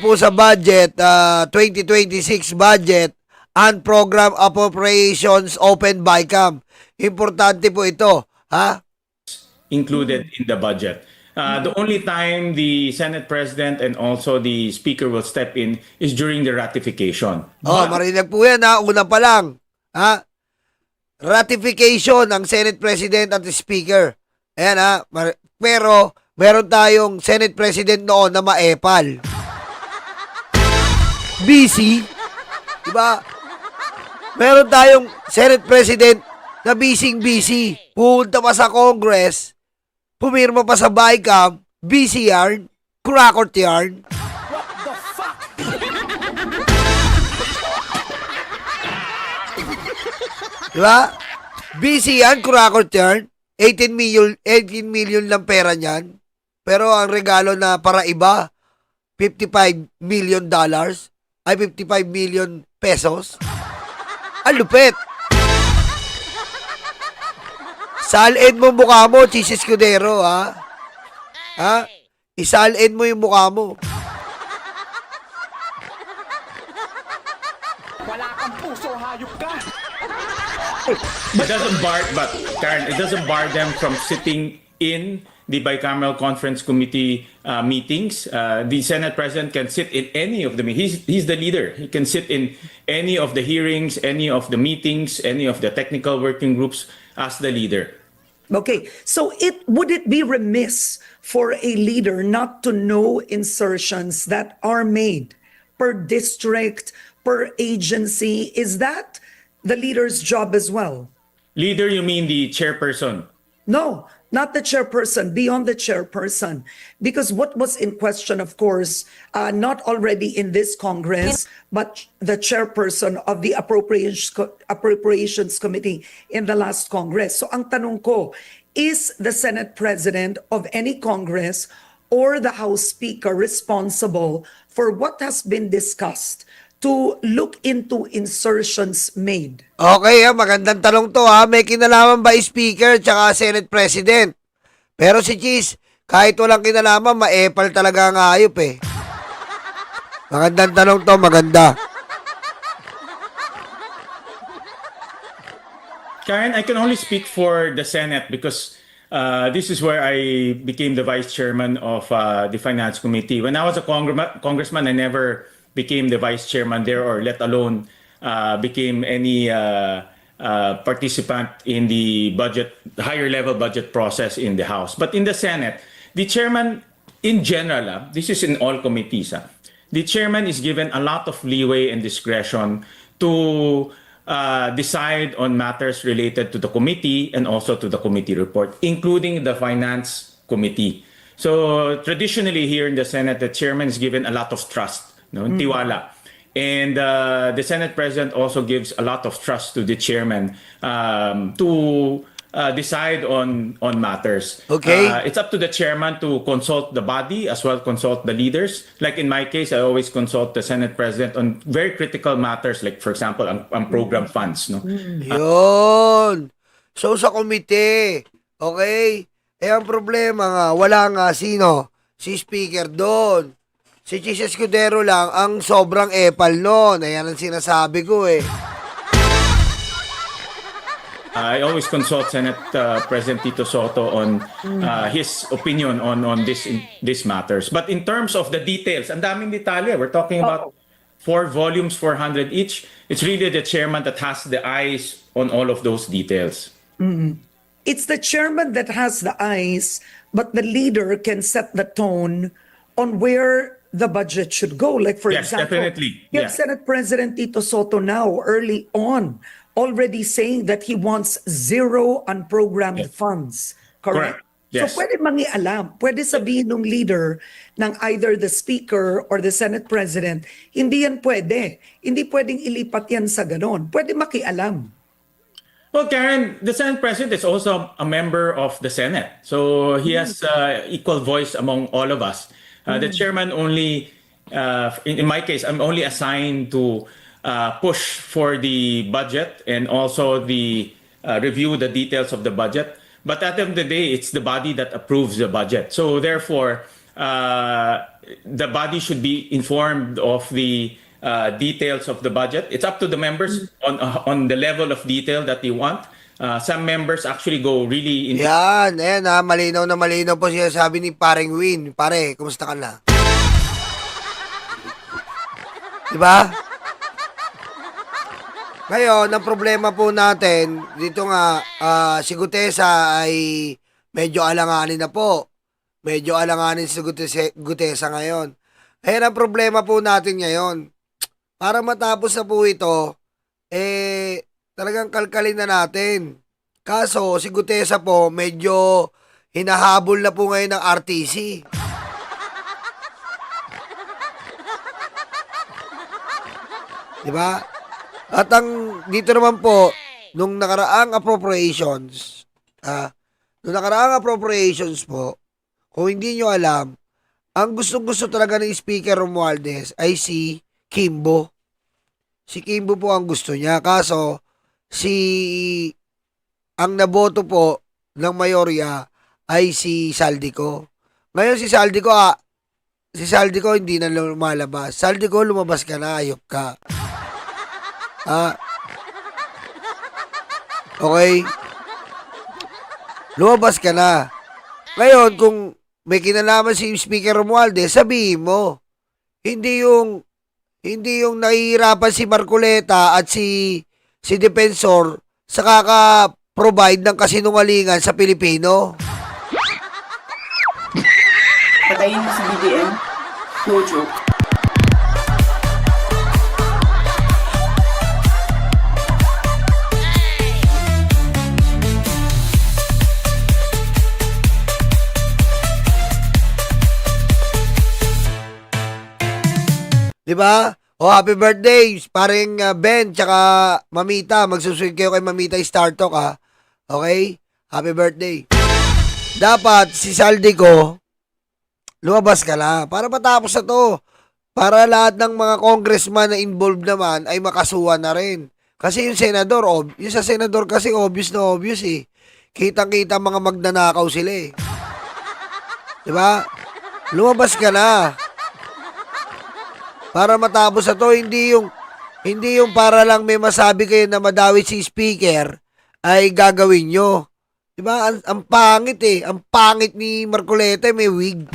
Po sa budget, 2026 budget and program appropriations open by CAM. Importante po ito, ha? Included in the budget. The only time the Senate President and also the Speaker will step in is during the ratification. Oh, marinig po yan, ha? Una pa lang, ha? Ratification ng Senate President at the Speaker. Ayan, ha? Pero, meron tayong Senate President noon na maepal. Busy. Diba? Meron tayong Senate President na busy. Pupunta pa sa Congress, pumirma pa sa BICAM, busy yarn, kurakot yarn. What the fuck? Diba? Busy yan, kurakot yarn. 18 million lang pera niyan. Pero ang regalo na para iba, $55 million. Ay, 55 million pesos. Ang lupit. Salin mo mukha mo, Chis Escudero, ha? Ha? Isalin mo yung mukha mo. Wala kang puso, hayop ka! It doesn't bar, but Karen, it doesn't bar them from sitting in the bicameral conference committee meetings. The Senate President can sit in any of the meetings. He's the leader. He can sit in any of the hearings, any of the meetings, any of the technical working groups as the leader. Okay, so would it be remiss for a leader not to know insertions that are made per district, per agency? Is that the leader's job as well? Leader, you mean the chairperson? No, not the chairperson, beyond the chairperson. Because what was in question, of course, not already in this Congress, but the chairperson of the Appropriations Committee in the last Congress. So ang tanong ko, is the Senate President of any Congress or the House Speaker responsible for what has been discussed to look into insertions made? Okay, ha, magandang tanong to, ha. May kinalaman ba Speaker tsaka Senate President? Pero si Chis, kahit walang kinalaman, maepal talaga ang hayop, eh. Magandang tanong to, maganda. Karen, I can only speak for the Senate because this is where I became the vice chairman of the Finance Committee. When I was a congressman, I never became the vice chairman there, or let alone became any participant in the higher level budget process in the House. But in the Senate, the chairman in general, this is in all committees, the chairman is given a lot of leeway and discretion to decide on matters related to the committee and also to the committee report, including the Finance Committee. So traditionally here in the Senate, the chairman is given a lot of trust, tiwala. And the Senate President also gives a lot of trust to the chairman to decide on matters. Okay. It's up to the chairman to consult the body as well consult the leaders. Like in my case, I always consult the Senate President on very critical matters, like for example, ang program funds. No? Yun. So sa komite, okay? Eh ang problema nga, wala nga sino? Si Speaker doon. Si Chis Escudero lang ang sobrang epal noon. Ayan ang sinasabi ko, eh. I always consult Senate President Tito Soto on his opinion on this matters. But in terms of the details, ang daming detalye. We're talking about 4 volumes, 400 each. It's really the chairman that has the eyes on all of those details. It's the chairman that has the eyes, but the leader can set the tone on where the budget should go. Like, for Yes, example, definitely. you have Yeah. Senate President Tito Soto now, early on, already saying that he wants zero unprogrammed funds. Correct? Correct. Yes. So pwede mangialam, pwede sabihin ng leader ng either the Speaker or the Senate President, hindi yan pwede. Hindi pwedeng ilipat yan sa ganon. Pwede makialam. Well, Karen, the Senate President is also a member of the Senate. So he has equal voice among all of us. The chairman only, in my case, I'm only assigned to push for the budget and also the review the details of the budget. But at the end of the day, it's the body that approves the budget. So therefore, the body should be informed of the details of the budget. It's up to the members on the level of detail that they want. Some members actually go really into Yan, ayan ha, malinaw na malinaw po siya sabi ni Paring Win. Pare, kumusta ka na? Diba? Ngayon, ang problema po natin, dito nga, si Gutesa ay medyo alanganin na po. Medyo alanganin si Gutesa ngayon. Ayan ang problema po natin ngayon. Para matapos na po ito, talagang kalkalin na natin. Kaso, si Gutesa po, medyo hinahabol na po ngayon ng RTC. Diba? At dito naman po, nung nakaraang appropriations po, kung hindi nyo alam, ang gustong-gusto talaga ng Speaker Romualdez ay si Kimbo. Si Kimbo po ang gusto niya. Kaso, ang naboto po ng mayorya ay si Saldico. Ngayon si Saldico hindi na lumalabas. Saldico, lumabas ka na, ayok ka. Okay? Lumabas ka na. Ngayon, kung may kinalaman si Speaker Romualdez, sabihin mo. Hindi yung nahihirapan si Marcoleta at si Defensor sa kaka-provide ng kasinungalingan sa Pilipino. Patayin mo si BBM. No joke. Diba? O, happy birthday, paring Ben, tsaka Mamita. Magsusunod kayo kay Mamita Star Talk, ha? Okay? Happy birthday. Dapat, si Saldico, lumabas ka na. Para matapos na to. Para lahat ng mga congressman na involved naman ay makasuhan na rin. Kasi yung senador, yung sa senador kasi obvious na obvious eh. Kitang-kita mga magnanakaw sila eh. Diba? Lumabas ka na. Para matapos na to, hindi yung para lang may masabi kayo na madawit si speaker ay gagawin nyo. Diba? Ang pangit eh. Ang pangit ni Marcoleta, may wig.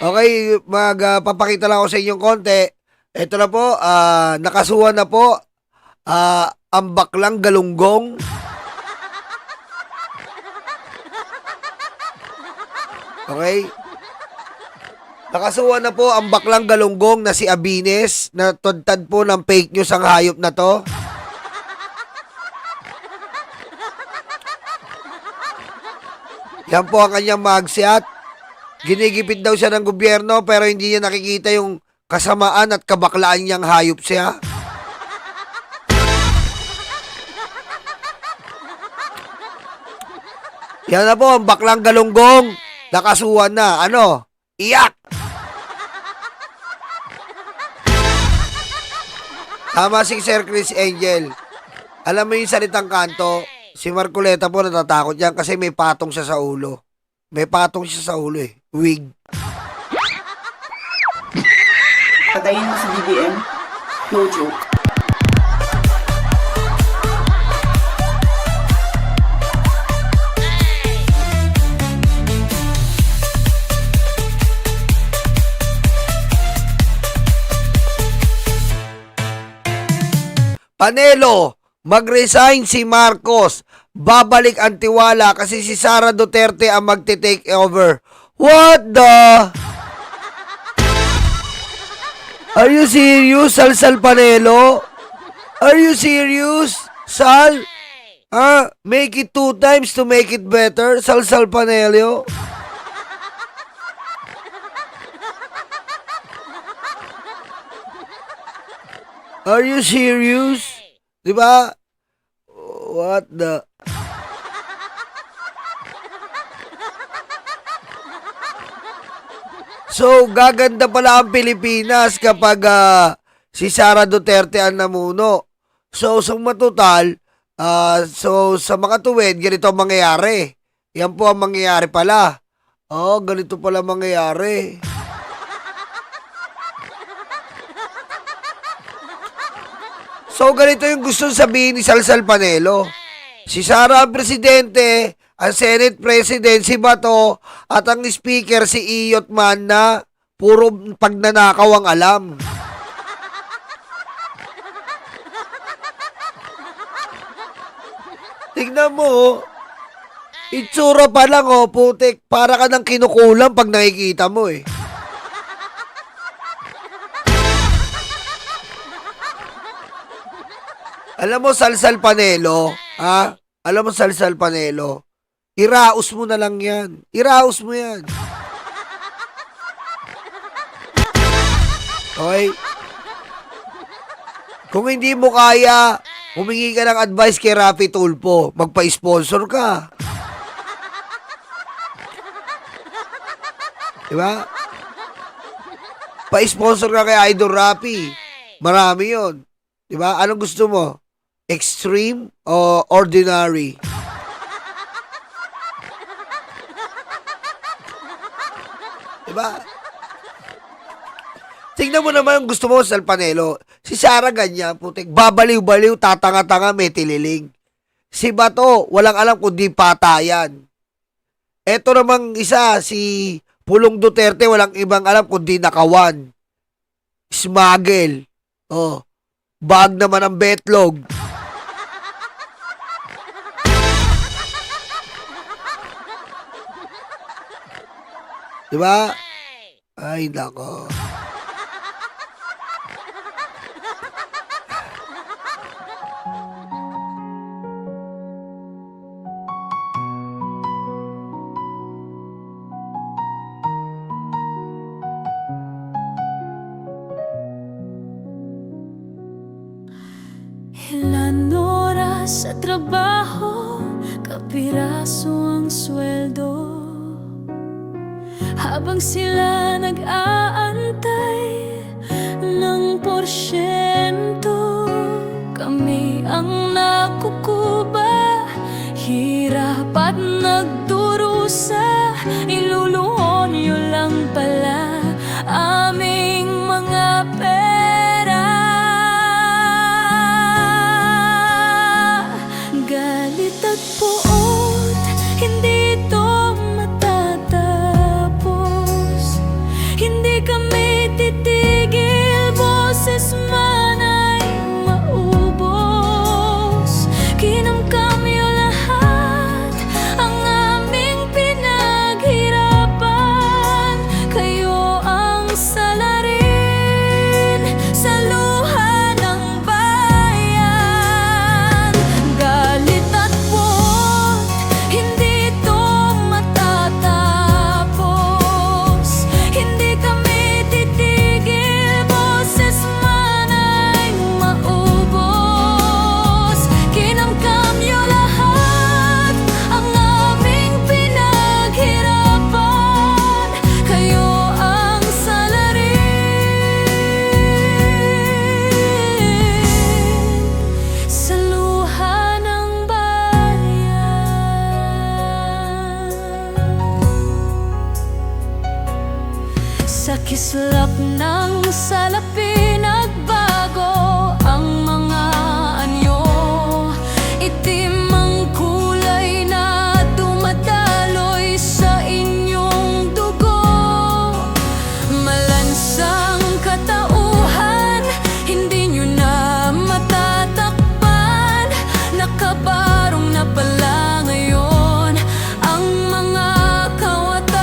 Okay, papakita lang ako sa inyong konti. Ito na po, nakasuhan na po ang baklang galunggong. Okay? Nakasuhan na po ang baklang galunggong na si Abines na tudtad po ng fake news ang hayop na to. Yan po ang kanyang magsiat. Ginigipit daw siya ng gobyerno pero hindi niya nakikita yung kasamaan at kabaklaan niyang hayop siya. Yan na po ang baklang galunggong. Nakasuhan na. Ano? Iyak! Tama si Sir Chris Angel. Alam mo yung salitang kanto, si Marcoleta po natatakot yan kasi may patong siya sa ulo. May patong siya sa ulo eh. Wig. Patayin mo si BBM. No joke. Panelo, mag-resign si Marcos. Babalik ang tiwala kasi si Sara Duterte ang magte-take over. What the? Are you serious, Sal Panelo? Are you serious, Sal? Make it 2 times to make it better, Sal Panelo? Are you serious? Diba? What the? So, gaganda pala ang Pilipinas kapag si Sara Duterte ang namuno. So, sa matutal, So, sa mga tuwid, ganito ang mangyayari. Yan po ang mangyayari pala. Oh, ganito pala mangyayari. So, ganito yung gusto sabihin ni Salsal Panelo. Si Sara ang presidente, ang Senate President si Bato, at ang speaker si Iyot Man na puro pagnanakaw ang alam. Tignan mo, itsura pa lang putik, para ka nang kinukulam pag nakikita mo eh. Alam mo, Salsal Panelo, Alam mo, Salsal Panelo, iraos mo na lang yan. Iraos mo yan. Okay? Kung hindi mo kaya, humingi ka ng advice kay Rafi Tulfo. Magpa-sponsor ka. Diba? Pa-sponsor ka kay Idol Rafi. Marami yon. Diba? Anong gusto mo? Extreme o ordinary? Diba? Tingnan mo naman ang gusto mo sa Panelo. Si Sara ganyan, putik. Babaliw-baliw, tatanga-tanga, may tililing. Si Bato, walang alam kundi patayan. Eto namang isa, si Pulong Duterte, walang ibang alam kundi nakawan. Smuggle. Oh. Bag naman ang betlog. Diba? Ay, nako. Ilan oras sa trabaho, kapiraso ang sweldo. Habang sila nag-aantay ng porsyento, kami ang nakukuba, hirap at nagdurusa. Iluluhon nyo lang pala aming mga pera. Galit at puot, hindi ito matatapos. Hindi kami titigil, boses man ay maubos. Kinamkamyo lahat ang aming pinaghirapan. Kayo ang salarin sa luha ng bayan. Galit at puot, hindi ito matatapos. Hindi kami titigil, boses man ay maubos. Kinamkamyo lahat ang aming pinaghirapan. Kayo ang salarin sa luha ng bayan. Sa kislap ng salapi nagbago ang mga anyo. Itim ang kulay na dumadaloy sa inyong dugo. Malansang katauhan, hindi nyo na matatakpan. Nakabarong na pala ngayon ang mga kawatan.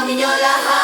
ninyo lahat.